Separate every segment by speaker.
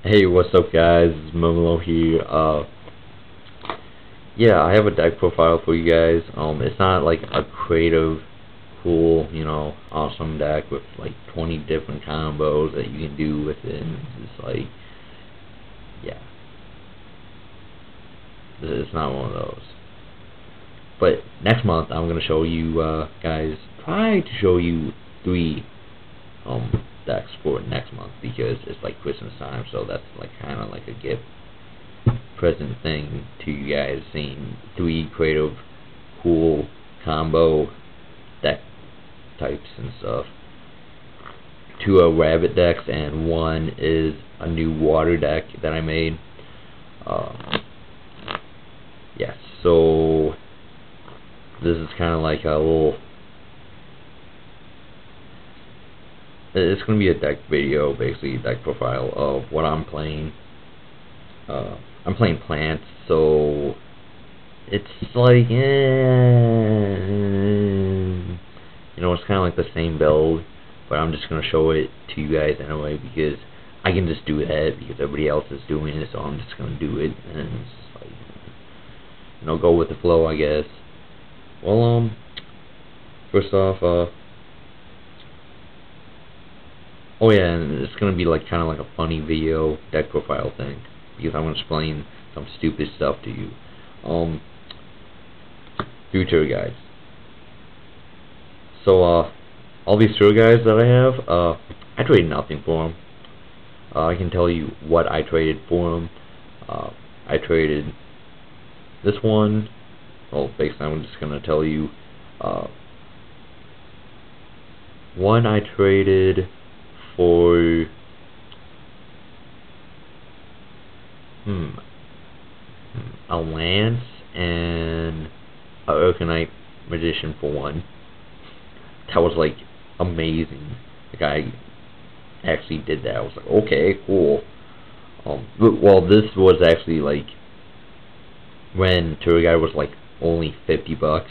Speaker 1: Hey, what's up guys? It's Momolo here. Yeah, I have a deck profile for you guys. It's not like a creative, cool, awesome deck with like 20 different combos that you can do with it. And it's just like, yeah, it's not one of those. But next month I'm gonna show you guys, try to show you 3 decks for next month because it's like Christmas time, so that's like kind of like a gift present thing to you guys, seeing 3 creative, cool combo deck types and stuff. 2 are rabbit decks and 1 is a new water deck that I made. Yes, so this is kind of like a little, it's going to be a deck video, basically deck profile of what I'm playing. I'm playing plants, so it's like, it's kind of like the same build, but I'm just going to show it to you guys anyway because I can just do that because everybody else is doing it, so I'm just going to do it, and it's just like, go with the flow, I guess. Well, first off, oh yeah, and it's going to be like kind of like a funny video deck profile thing because I'm going to explain some stupid stuff to you. 3 tour guides. So, all these tour guides that I have, I traded nothing for them. I can tell you what I traded for them. I traded this one. Well, basically, I'm just going to tell you. One I traded for a Lance and a Urkanite Magician for 1. That was like amazing. The guy actually did that. I was like, okay, cool. Well, this was actually like when tour guide was like only $50.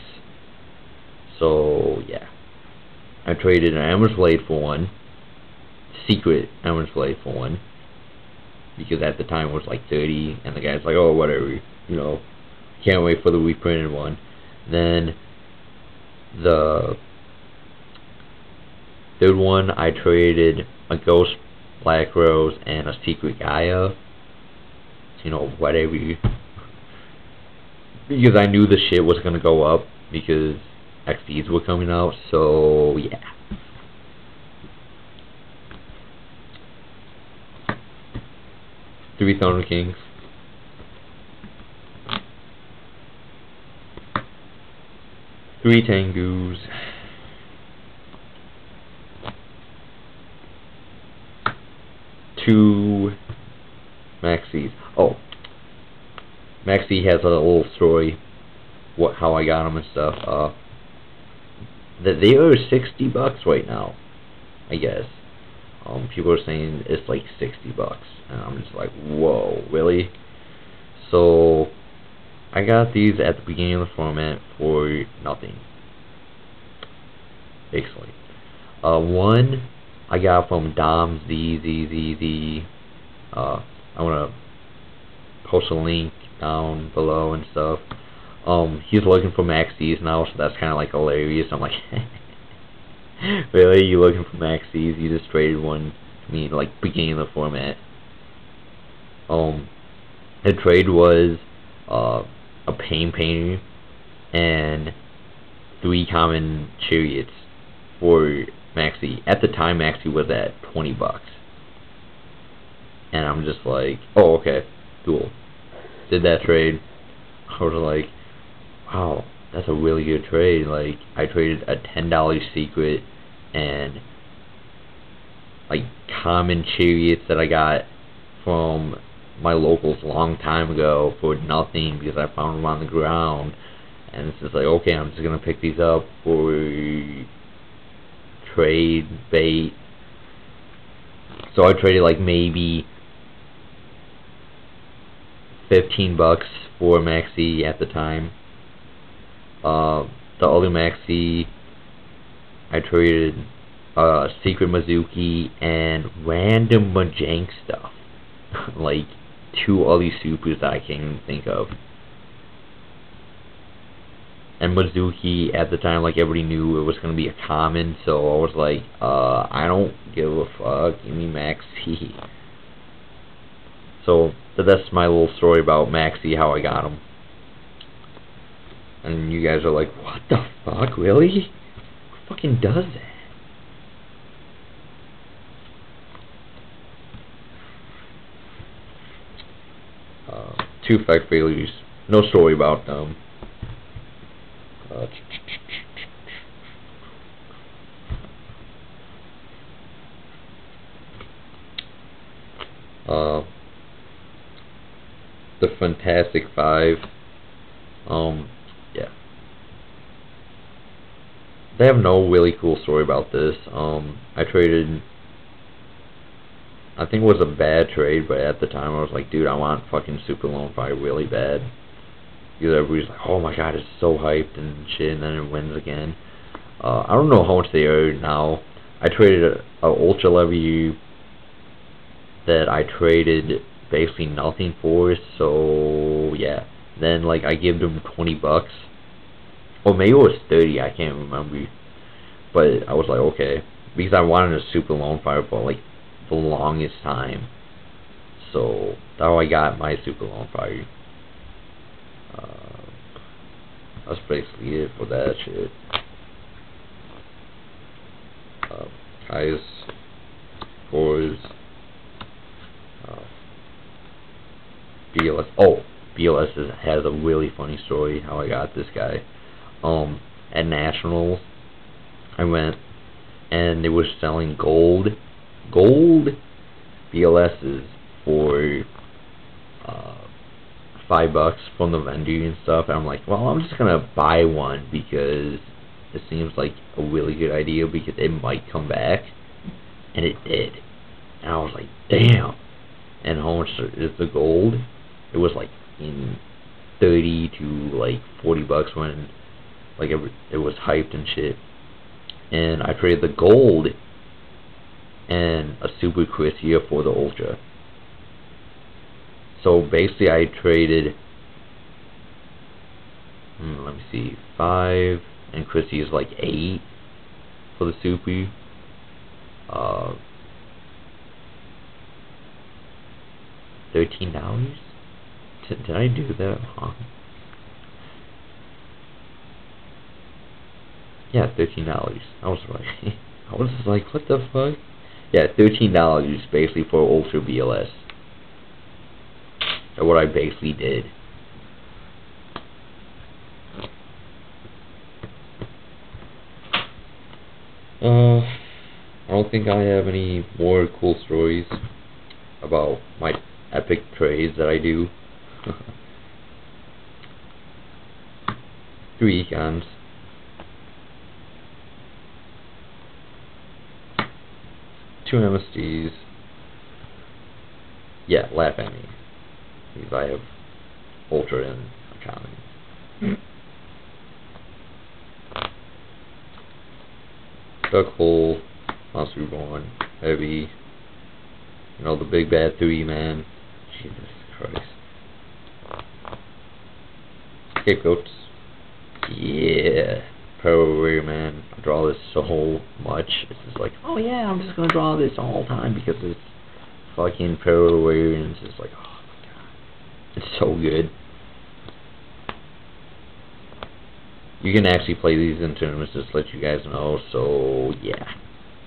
Speaker 1: So yeah, I traded an Emperor's Blade for 1, secret Emperor's Blade for 1, because at the time it was like 30, and the guy's like, oh, whatever, can't wait for the reprinted one. Then the third one, I traded a Ghost Black Rose and a Secret Gaia, whatever, because I knew the shit was gonna go up because XPs were coming out, so yeah. Three Thunder Kings. Three Tengus. Two Maxis. Oh, Maxi has a little story, how I got them and stuff. That they are $60 right now, I guess. People are saying it's like $60, and I'm just like, whoa, really? So I got these at the beginning of the format for nothing, basically. One I got from Dom ZZZZ. I'm gonna post a link down below and stuff. He's looking for Maxis now, so that's kind of like hilarious. I'm like, really? You looking for Maxis? You just traded one to me, like, beginning of the format. The trade was a Pain Painter and 3 common chariots for Maxi. At the time, Maxi was at $20. And I'm just like, oh, okay, cool. Did that trade. I was like, wow, that's a really good trade. Like, I traded a $10 secret and like common chariots that I got from my locals a long time ago for nothing because I found them on the ground. And it's just like, okay, I'm just gonna pick these up for trade bait. So I traded like maybe $15 for Maxi at the time. The other Maxi, I traded Secret Mizuki and random Majank stuff. like 2 other supers that I can't even think of. And Mizuki at the time, like everybody knew it was gonna be a common, so I was like, I don't give a fuck, give me Maxi. So that's my little story about Maxi, how I got him. And you guys are like, what the fuck, really? Who fucking does that? 2 effect failures. No story about them. The Fantastic Five. Yeah. They have no really cool story about this. I traded. I think it was a bad trade, but at the time I was like, dude, I want fucking Super Lone Fire really bad. Because everybody's like, oh my god, it's so hyped and shit, and then it wins again. I don't know how much they are now. I traded a Ultra Levy that I traded basically nothing for, so yeah. Then like I gave them $20, or maybe it was 30, I can't remember. But I was like, okay, because I wanted a Super Lone Fire for like the longest time. So that's how I got my Super Lone Fire. That's basically it for that shit. Kai's, Cores, BLS. Oh, BLS has a really funny story how I got this guy. At Nationals, I went and they were selling gold BLSs for $5 from the vendor and stuff. And I'm like, well, I'm just gonna buy one because it seems like a really good idea because it might come back, and it did. And I was like, damn. And how much is the gold? It was like in 30 to like $40 when like it was hyped and shit. And I traded the gold and a Super Chrisia for the Ultra. So basically I traded, let me see, 5, and Chrissy is like 8 for the Super. $13? Did I do that wrong? Yeah, $13. I was right. I was just like, what the fuck? Yeah, $13 basically for Ultra BLS. That's what I basically did. I don't think I have any more cool stories about my epic trades that I do. 3 econs. 2 MSDs. Yeah, laugh at me. Because I have Ultra and Economy. Duck Hole, Monster Reborn, Heavy, you know, the big bad 3, man. Jesus Christ. Scapegoats. Yeah. Power Warrior, man. I draw this so much. It's just like, oh yeah, I'm just gonna draw this all the time because it's fucking Power Warrior, and it's just like, oh my god. It's so good. You can actually play these in tournaments, just to let you guys know, so yeah.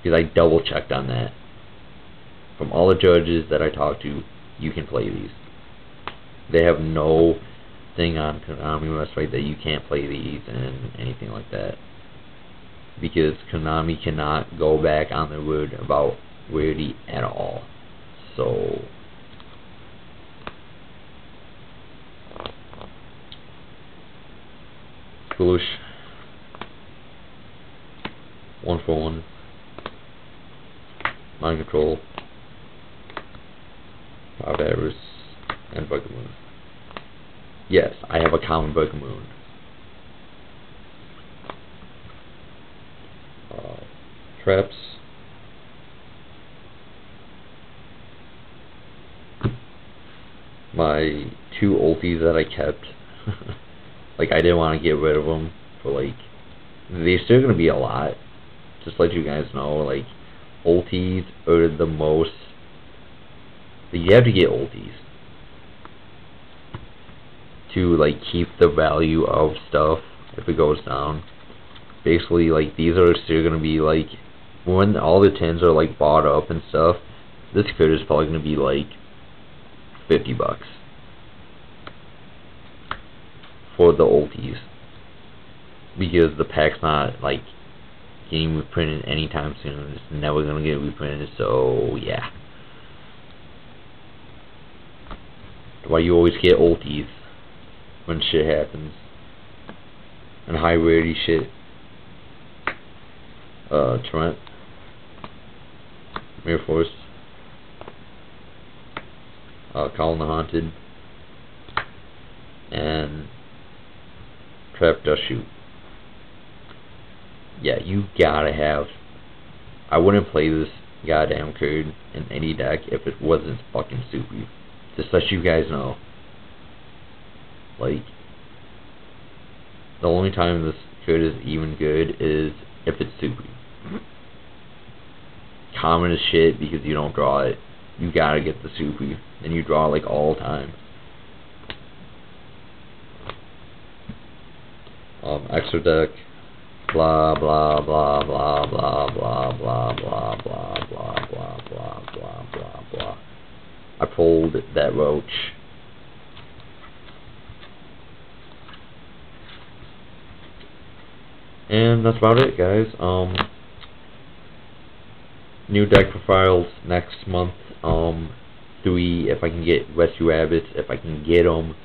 Speaker 1: Because I double checked on that. From all the judges that I talked to, you can play these. They have no thing on Konami website that you can't play these and anything like that. Because Konami cannot go back on their word about Rarity at all. So Foolish. 1-for-1. Mind Control. 5 Avarice. And Bugamoon. Yes, I have a common Bugamoon. Traps. my 2 ultis that I kept. Like, I didn't want to get rid of them for, like, they're still gonna be a lot. Just to let you guys know, like, ultis are the most. You have to get ultis to, like, keep the value of stuff if it goes down. Basically, like, these are still gonna be, like, when all the tins are, like, bought up and stuff, this code is probably gonna be, like, $50 for the ultis, because the pack's not, like, getting reprinted anytime soon. It's never gonna get reprinted, so yeah. That's why you always get ultis when shit happens. And high rarity shit. Trent. Mirror Force. Colin the Haunted. And Trap Dust Shoot. Yeah, you gotta have. I wouldn't play this goddamn card in any deck if it wasn't fucking super. Just let you guys know. Like, the only time this card is even good is if it's super. Common as shit because you don't draw it. You gotta get the super. Then you draw like all the time. Extra deck. Blah blah blah blah blah blah blah blah blah blah blah blah blah blah blah. I pulled that roach. And that's about it, guys. New deck profiles next month. 3 if I can get rescue rabbits, if I can get them.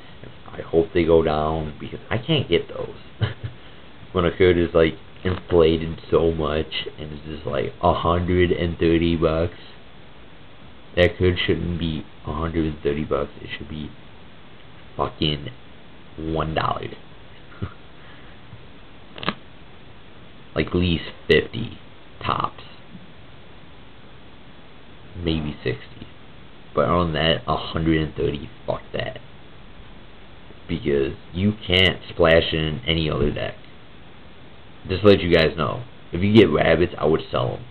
Speaker 1: I hope they go down because I can't get those. When a code is like inflated so much and it's just like $130, that code shouldn't be $130. It should be fucking $1. Like at least 50 tops, maybe 60. But on that, 130. Fuck that, because you can't splash in any other deck. Just to let you guys know, if you get rabbits, I would sell them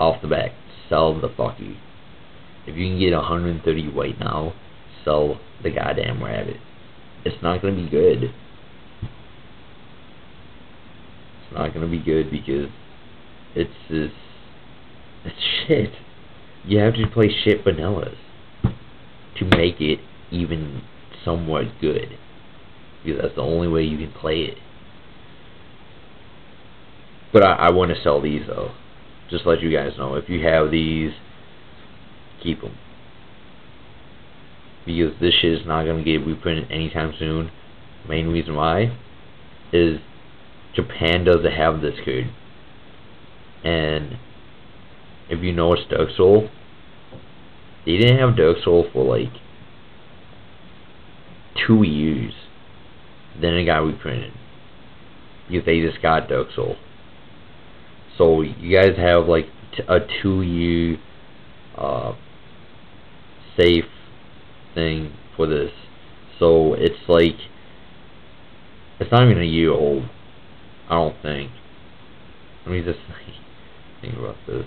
Speaker 1: off the back. Sell the fucky. If you can get 130 right now, sell the goddamn rabbit. It's not gonna be good. It's not gonna be good because it's just, it's shit. You have to play shit vanillas to make it even somewhat good, because that's the only way you can play it. But I want to sell these though. Just to let you guys know, if you have these, keep them, because this shit is not going to get reprinted anytime soon. Main reason why is Japan doesn't have this card, and if you know it's Dark Soul, they didn't have Dark Soul for like 2 years. Then it got reprinted because they just got Dark Soul. So you guys have like a 2-year safe thing for this. So it's like, it's not even a year old, I don't think. Let me just think about this.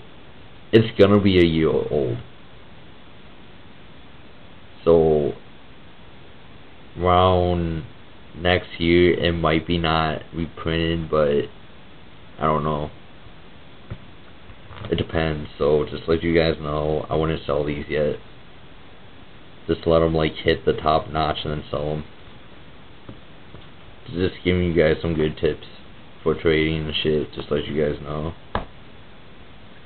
Speaker 1: It's gonna be a year old. So around next year it might be not reprinted, but I don't know. It depends. So just let you guys know, I wouldn't sell these yet. Just let them like hit the top notch and then sell them. Just giving you guys some good tips for trading and shit. Just let you guys know.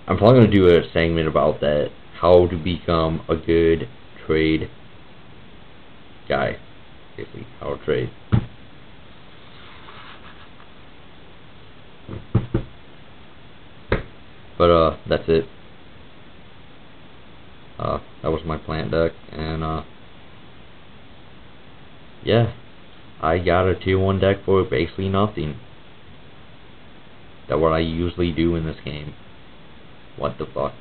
Speaker 1: I'm probably gonna do a segment about that, how to become a good trade guy. Basically, how to trade. But that's it. That was my plant deck, and yeah, I got a tier 1 deck for basically nothing. That's what I usually do in this game. What the fuck?